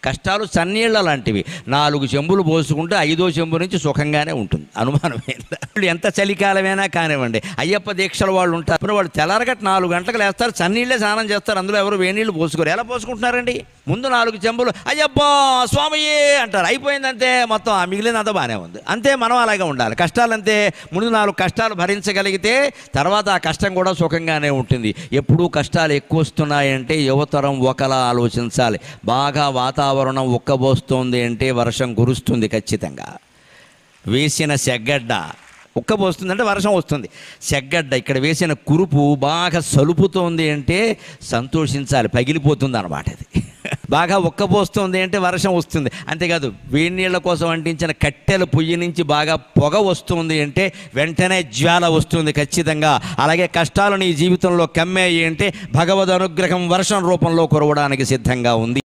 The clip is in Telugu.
కష్టాలు చన్నీళ్ళ లాంటివి. 4 చెంబులు పోసుకుంటే 5వ చెంబు నుంచి సుఖంగానే ఉంటుంది, అనుమానమే. ఎంత చలికాలమైనా కానివ్వండి, అయ్యప్ప దీక్షల వాళ్ళు ఉంటారు, వాళ్ళు తెల్లారగట్ట 4 గంటలకు లేస్తారు, చన్నీళ్ళే స్నానం చేస్తారు, అందులో ఎవరు వేనీళ్ళు పోసుకోరు. ఎలా పోసుకుంటున్నారండి? ముందు 4 చెంబులు అయ్యప్ప స్వామియే అంటారు, అయిపోయిందంతే, మొత్తం ఆ మిగిలినంతా బాగానే ఉంది. అంతే, మనం అలాగే ఉండాలి. కష్టాలంతే, ముందు 4 కష్టాలు భరించగలిగితే తర్వాత ఆ కష్టం కూడా సుఖంగానే ఉంటుంది. ఎప్పుడూ కష్టాలు ఎక్కువ వస్తున్నాయంటే యువతరం ఒకలా ఆలోచించాలి. బాగా వాతావరణం ఉక్కబోస్తోంది అంటే వర్షం కురుస్తుంది ఖచ్చితంగా. వేసిన సెగ్గడ్డ ఉక్కబోస్తుందంటే వర్షం వస్తుంది. సెగ్గడ్డ ఇక్కడ వేసిన కురుపు బాగా సలుపుతోంది అంటే సంతోషించాలి, పగిలిపోతుంది అన్నమాట. అది బాగా ఉక్కబోస్తుంది అంటే వర్షం వస్తుంది. అంతేకాదు, వేడి నీళ్ళ కోసం అంటించిన కట్టెల పొయ్యి నుంచి బాగా పొగ వస్తుంది అంటే వెంటనే జ్వాల వస్తుంది ఖచ్చితంగా. అలాగే కష్టాలు నీ జీవితంలో కమ్మాయి అంటే భగవద్ అనుగ్రహం వర్షం రూపంలో కురవడానికి సిద్ధంగా ఉంది.